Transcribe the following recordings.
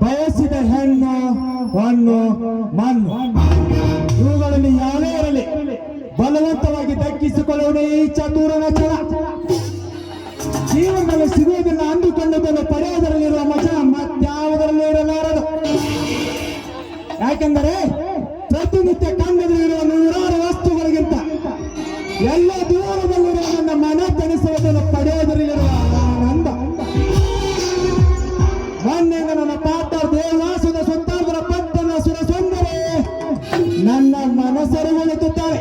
ಬಯಸಿದ ಹೆಣ್ಣು ಹೊಣ್ಣು ಮಣ್ಣು ಇವುಗಳಲ್ಲಿ ಯಾವೇ ಇರಲಿ ಬಲವಂತವಾಗಿ ದಕ್ಕಿಸಿಕೊಳ್ಳುವುದೇ ಈ ಚತುರನ ಛಲ. ಜೀವನದಲ್ಲಿ ಸಿಗುವುದಿಲ್ಲ ಅಂದುಕೊಂಡದನ್ನು ಪಡೆಯುವುದರಲ್ಲಿರುವ ಮಜಾ ಮತ್ಯಾವುದರಲ್ಲೂ ಇರಲಾರದು. ಯಾಕೆಂದರೆ ಪ್ರತಿನಿತ್ಯ ಕಣ್ಣೆದುರಿರುವ ನೂರಾರು ವಸ್ತುಗಳಿಗಿಂತ ಎಲ್ಲ ದೂರದಲ್ಲಿರುವ ನನ್ನ ಮನತನಿಸುವುದನ್ನು ಪಡೆಯುವುದರಲ್ಲಿರುವ ಆನಂದ ಮೊನ್ನೆಂಗ ನನ್ನ ಪಾಠ ದೇವಾಸುದ ಸುತ್ತಾದರ ಪಟ್ಟಣ ಸುರಸುಂದರೇ ನನ್ನ ಮನಸೆರಗೊಳ್ಳುತ್ತಾರೆ.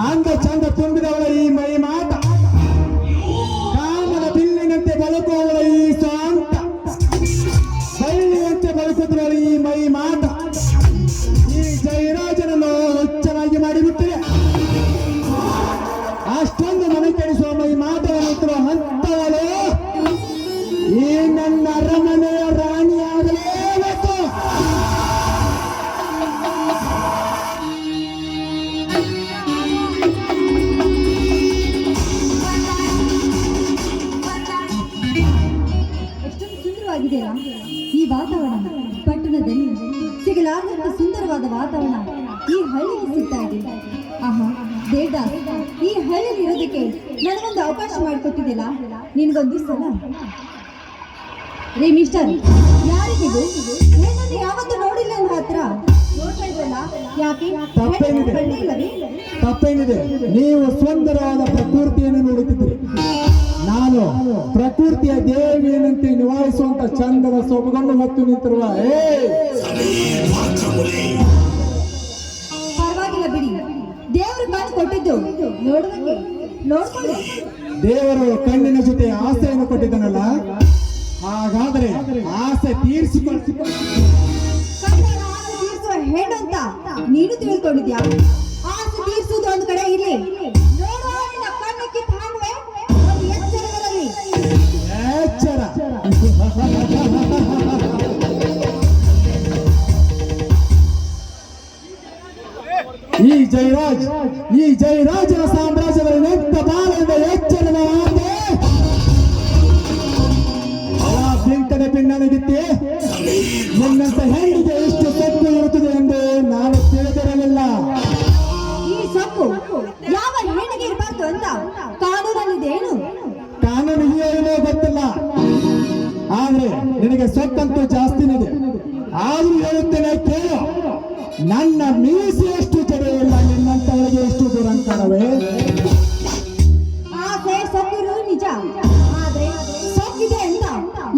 ಅಂದ ಚಂದ ತುಂಬಿದವಳ ಈ ಮೈ ಮಾಟ, ಕಾಮನ ಬಿಲ್ಲಿನಂತೆ ಬದುಕುವವಳ ಈ ಸ್ವಂತ, ಬಳ್ಳಿಯಂತೆ ಬದುಕುತ್ತಿರುವ ಈ ಮೈ ಮಾಟ ಈ ಜಯರಾಜನನ್ನು ಹುಚ್ಚನಾಗಿ ಮಾಡಿಬಿಟ್ಟಿದೆ. ಅಷ್ಟೊಂದು ಮನೆ ಕೆಡಿಸುವ ಮೈ ಮಾತನಾಡುತ್ತಿರುವ ಹಂತವಳು ಈ ನನ್ನ ಅರಮನೆಯ ರಾಣಿಯಾಗಲೇಬೇಕು. ಎಷ್ಟೊಂದು ಸುಂದರವಾಗಿದೆಯಲ್ಲ ಈ ವಾತಾವರಣ. ಪಟ್ಟಣದಲ್ಲಿ ಸಿಗಲಾರದಂತ ಸುಂದರವಾದ ವಾತಾವರಣ ಈ ಹಳ್ಳಿಯಲ್ಲಿ ಸಿಗ್ತಾ ಇದೆ. ಆಹಾ ದೇವದಾಸ್, ಈ ಹಳ್ಳಿಯಲ್ಲಿ ಇರೋದಕ್ಕೆ ನನಗೊಂದು ಅವಕಾಶ ಮಾಡಿಕೊಟ್ಟಿದ್ದಿಲ್ಲ. ನಿನ್ಗೊಂದು ಸಲ ರೇ ಮಿಸ್ಟರ್, ಯಾರಿಗಿದು? ಏನನ್ನು ಯಾವತ್ತೂ ನೋಡಿಲ್ಲ ನನ್ನ ಹತ್ರ ನೋಡ್ತಾ ಇದ್ರಲ್ಲ, ಯಾಕೆ ತಪ್ಪೇನಿದೆ? ನೀವು ಸುಂದರವಾದ ಪ್ರಕೃತಿಯನ್ನು ನೋಡುತ್ತಿದ್ರಿ, ನಾನು ಪ್ರಕೃತಿಯ ದೇವಿಯಂತೆ ನಿವಾರಿಸುವಂತ ಚಂದದ ಸೊಬಗನ್ನು ಹೊತ್ತು ನಿಂತಿರುವ ಪರವಾಗಿಲ್ಲ ಬಿಡಿ, ದೇವರು ಕಣ್ಣು ಕೊಟ್ಟಿದ್ದು ನೋಡುವಂಗೆ ನೋಡ್ಕೊಳ್ಳಿ. ದೇವರು ಕಣ್ಣಿನ ಜೊತೆ ಆಸೆಯನ್ನು ಕೊಟ್ಟಿದ್ದಾನಲ್ಲ, ಹಾಗಾದ್ರೆ ಆಸೆ ತೀರಿಸಿಕೊಳ್ಳುವ ಹೆಣ್ಣು ಅಂತ ನೀನು ತಿಳ್ಕೊಂಡಿದ್ಯಾ? ಆಸೆ ತೀರಿಸುವುದು ಒಂದು ಕಡೆ ಇಲ್ಲಿ ನೋಡುವ ಕಣ್ಣಕ್ಕೆ ತಾನುವೆ ಒಂದು ಎಚ್ಚರದಲ್ಲಿ ಎಚ್ಚರ. ಈ ಜಯರಾಜನ ಸಾಮ್ರಾಜ್ಯದಲ್ಲಿ ನಿಂತ ಬಾಲದ ಎಚ್ಚರದ ಮಾತೆ ಬೆಂಕದ ಪಿನ್ನಣಗಿತ್ತೆ. ನಿನ್ನಂತ ಹೆಣ್ಣಿಗೆ ಎಷ್ಟು ಸೊಕ್ಕು ಇರುತ್ತದೆ ಎಂದು ನಾನು ತಿಳಿದಿರಲಿಲ್ಲ. ಈ ಸೊಕ್ಕು ಯಾವ ಹೆಣ್ಣಿಗೆ ಇರಬಾರ್ದು ಅಂತ ಕಾನೂನಲ್ಲಿದೆ ಏನು? ಕಾನೂನು ಏನೋ ಗೊತ್ತಿಲ್ಲ, ಆದ್ರೆ ನಿನಗೆ ಸೊಕ್ಕಂತೂ ಜಾಸ್ತಿನಿದೆ. ಆದ್ರೂ ಹೇಳುತ್ತೇನೆ ಕೇಳು, ನನ್ನ ಮೀಸೆಯಷ್ಟು ಜಡೆ ಇಲ್ಲ ನಿನ್ನಂತವರಿಗೆ ಎಷ್ಟು ದುರಂಕಾರವೇ. ಆಸೆ ಸೊಕ್ಕಿರುವುದು ನಿಜ, ಆದ್ರೆ ಸೊಕ್ಕಿದೆ ಅಂತ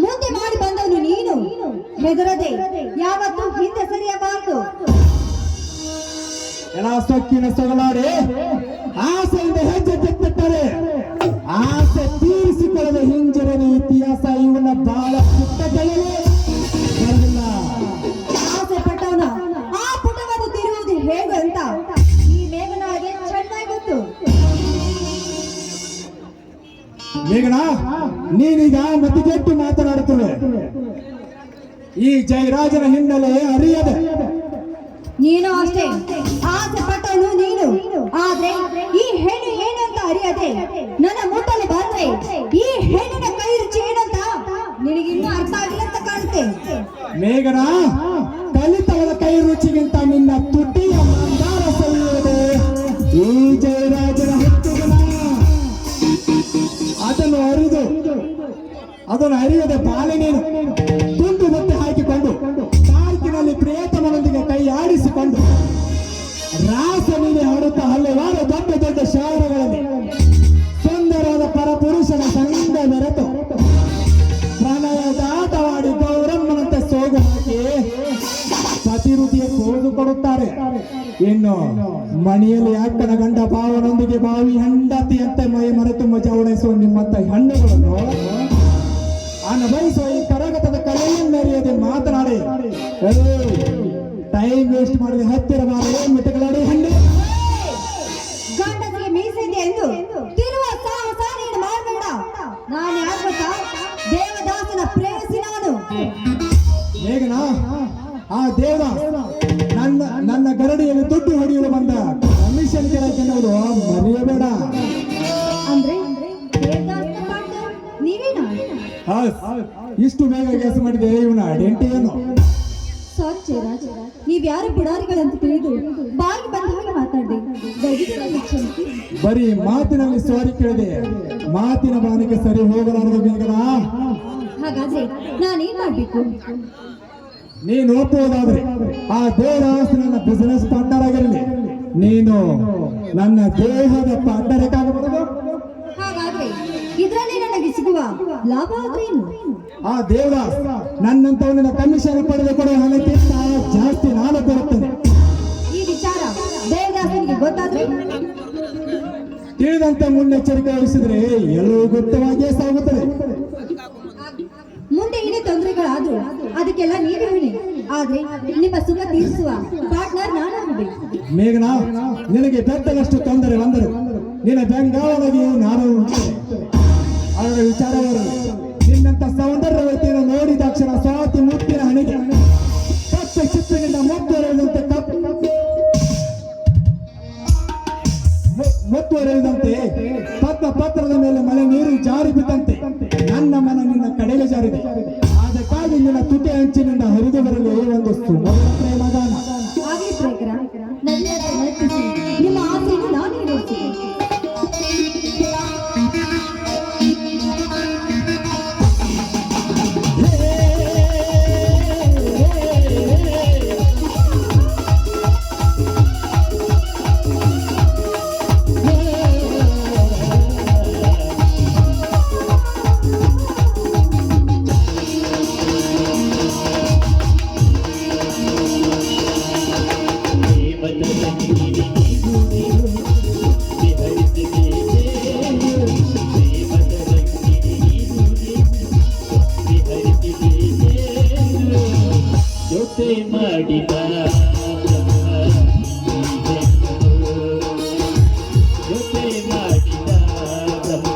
ಮುಂದೆ ಮಾಡಿ ಬಂದವನು ನೀನು. ಹೆದರದೆ ಯಾವತ್ತೂ ಹಿಂದೆ ಸರಿಯಬಾರದು. ಎಲ್ಲ ಸೊಕ್ಕಿನ ಸೊಗಲಾಡಿ ಆಸೆಯಿಂದ ಹೆಜ್ಜೆ ತೆತ್ತಿಟ್ಟರೆ ಆಸೆ ತೀರಿಸಿಕೊಳ್ಳದ ಹಿಂಜರಿನ ಇತಿಹಾಸ ಇವನ ಬಾಳ ಪುಟ್ಟಗಳೇ ಬರಲಿಲ್ಲ. ಆಸೆ ಪಟ್ಟವನ ಆ ಪುಟವನ್ನು ತಿರುವುದು ಹೇಗೆ ಅಂತ ಈ ಮೇಘನಾಗೆ ಚೆನ್ನಾಗಿ ಗೊತ್ತು. ಮೇಘನ, ನೀನೀಗ ಮತಿಗೆಟ್ಟು ಮಾತನಾಡುತ್ತವೆ. ಈ ಜಯರಾಜನ ಹಿನ್ನೆಲೆ ಅರಿಯದೆ ನೀನು ಅಷ್ಟೇ ಆಸೆ ಪಟ್ಟವನು ನೀನು, ಆದ್ರೆ ಈ ಹೆಣ್ಣು ಏನು ಅಂತ ಅರಿಯದೆ ನನ್ನ ಮುಟ್ಟಲು ಬಂದ್ರೆ ಈ ಹೆಣ್ಣಿನ ಕೈ ರುಚಿ ಏನಂತ ನಿನಗಿನ್ನೂ ಅರ್ಥ ಆಗಿಲ್ಲ ಅಂತ ಕಾಣುತ್ತೆ. ಮೇಘನ, ಕಲಿತವರ ಕೈ ರುಚಿಗಿಂತ ನಿನ್ನ ತುಟಿಯ ಮಂದಾರ ಸವಿಯುವುದು ಈ ಜಯರಾಜನ ಹುಟ್ಟುಗುಣ. ಅದನ್ನು ಅರಿಯದೆ ಬಾಲಿನೇನು ತುಂಡು ಬಟ್ಟೆ ಹಾಕಿಕೊಂಡು ಪಾರ್ಕಿನಲ್ಲಿ ಪ್ರಿಯತಮನೊಂದಿಗೆ ಕೈ ಆಡಿಸಿಕೊಂಡು ರಾಸ ನೀನೆ ಹಾಡುತ್ತಾ ಹಲವಾರು ದೊಡ್ಡ ದೊಡ್ಡ ಶಹರಗಳಲ್ಲಿ ಸುಂದರವಾದ ಪರಪುರುಷನ ಸಂಘ ಬೆರೆತು ಪ್ರಣಯದ ಆಟವಾಡಿ ಗೌರಮ್ಮನಂತೆ ಸೋಗು ಹಾಕಿ ಸತಿರುತಿಯ ಕೋದು ಕೊಡುತ್ತಾರೆ. ಇನ್ನು ಮನೆಯಲ್ಲಿ ಅಕ್ಕನ ಗಂಡ ಭಾವನೊಂದಿಗೆ ಬಾವಿ ಹೆಂಡತಿಯಂತೆ ಮೈ ಮರೆತು ಮಜಾ ಉಳಿಸುವ ನಿಮ್ಮಂತ ಹೆಣ್ಣುಗಳನ್ನು ಅನುಭವಿಸುವ ಈ ಕರಗತದ ಕಲೆಯನ್ನರಿಯದೆ ಮಾತನಾಡಿ ಟೈಮ್ ವೇಸ್ಟ್ ಮಾಡಿದ ಹತ್ತಿರ ಬಾರೇ ಮಿತಗಳಾಡಿ ಹೆಣ್ಣು. ಗಂಡನಿಗೆ ಮೀಸಿದೆ ಎಂದು ತಿರುವ ಸಾಹಸ ನೀನು ಮಾಡಬೇಡ. ನಾನು ಯಾರು ಗೊತ್ತಾ? ದೇವದಾಸನ ಪ್ರೇಯಸಿ ನಾನು. ಮೇಘನ, ಆ ದೇವ ನನ್ನ ಗರಡಿಯಲ್ಲಿ ದುಡ್ಡು ಹೊಡೆಯಲು ಬಂದ ಕಮಿಷನ್ ಕೆಳಗೆನ್ನೋದು ಮರೆಯಬೇಡ. ಅಂದ್ರೆ ದೇವದಾಸನ ಪಾಠ ನೀವೇನಾ? ಇಷ್ಟು ಬೇಗ ಗೆಸ್ ಮಾಡಿದೆ ಇವನ ಐಡೆಂಟಿ ಏನು? ಸಾರಿ ಜಯರಾಜ್, ನೀವ್ ಯಾರ ಪುಡಾರಿಗಳಂತ ತಿಳಿದು ಬಾಯಿ ಬಂದ ಹಾಗೆ ಮಾತಾಡಿ, ದಯವಿಟ್ಟು ನನಗೆ ಕ್ಷಮಿಸಿ. ಬರೀ ಮಾತಿನಲ್ಲಿ ಸಾರಿ ಕೇಳಿದೆ, ಮಾತಿನ ಬಾನಿಗೆ ಸರಿ ಹೋಗಲಾರದು ಮೇಘನ. ಹಾಗಾದ್ರೆ ನಾನೇನ್ ಮಾಡ್ಬೇಕು? ನೀನು ಒಪ್ಪುವುದಾದ್ರೆ ಆ ದೇವದಾಸ್ ನನ್ನ ಬಿಸಿನೆಸ್ ಪಾರ್ಟ್ನರ್ ಆಗಿರಲಿ, ನೀನು ನನ್ನ ದೇಹದ ಪಾರ್ಟ್ನರ್ ಆಗಬಹುದು. ಹಾಗಾದ್ರೆ ಇದರಲ್ಲಿ ನನಗೆ ಸಿಗುವ ಲಾಭ ಆದ್ರೇನು? ಆ ದೇವದಾಸ್ ನನ್ನಂತವನಿನ ಕಮಿಷನ್ ಪಡೆದು ಕೊಡುವ ಹಣಕ್ಕಿಂತ ಜಾಸ್ತಿ ನಾನು ಕೊಡುತ್ತೇನೆ. ಈ ವಿಚಾರ ದೇವದಾಸನಿಗೆ ಗೊತ್ತಾದ್ರೆ ತಿಳಿದಂತೆ ಮುನ್ನೆಚ್ಚರಿಕೆ ವಹಿಸಿದ್ರೆ ಎಲ್ಲವೂ ಗುಪ್ತವಾಗಿಯೇ ಸಾಗುತ್ತದೆ. ಮುಂದೆ ಏನೇ ತೊಂದರೆಗಳಾದ್ರೂ ಅದಕ್ಕೆಲ್ಲ ನೀವೇ ಹೊಣೆ. ಆದ್ರೆ ನಿಮ್ಮ ಸುಖ ತೀರಿಸುವ ಪಾರ್ಟ್ನರ್ ನಾನಾಗಬೇಕು. ಮೇಘನಾ, ನಿನಗೆ ಬೆಟ್ಟದಷ್ಟು ತೊಂದರೆ ಬಂದರು ನಿನ್ನ ಬೆಂಗಾವಲಾಗಿ ನಾನು ಉಂಟೆ. ಅದರ ವಿಚಾರವರು ನಿನ್ನಂತ ಸೌಂದರ್ಯವತಿಯನ್ನು ನೋಡಿದಾಕ್ಷಣ ಸ್ವಾತಿ ಮುತ್ತಿನ ಹಣಿಗೆ ಪಚ್ಚ ಚಿತ್ರದಿಂದ ಮುತ್ತುವರೆದಂತೆ ಮುತ್ತುವರೆದಂತೆ ಪತ್ರದ ಮೇಲೆ ಮಳೆ ನೀರು ಜಾರಿ ಬಿದ್ದಂತೆ ನನ್ನ ಮನ ನಿನ್ನ ಕಡೆಗೆ ಜಾರಿದೆ. ಅದಕ್ಕಾಗಿ ನಿನ್ನ ತುಟಿ ಅಂಚಿನಿಂದ ಹರಿದು ಬರಲು ಒಂದು ಸುಮಧುರ ಪ್ರೇಮಗಾನ. ಆಗ್ಲಿ ಪ್ರೇಕರ, ನನ್ನ ನರ್ತಿಸಿ ನಿಮ್ಮ ಆಸೆಯನ್ನು ನಾನು ಈಡೇರಿಸಿದೆ. ಮಾಡಿದ ಜೊತೆ ಮಾಡಿದ ಬ್ರಹ್ಮ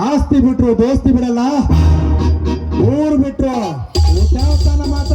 ಆಸ್ತಿ ಬಿಟ್ರು ದೋಸ್ತಿ ಬಿಡಲ್ಲ, ಊರು ಬಿಟ್ರು ಊಟತನ ಮಾತ್ರ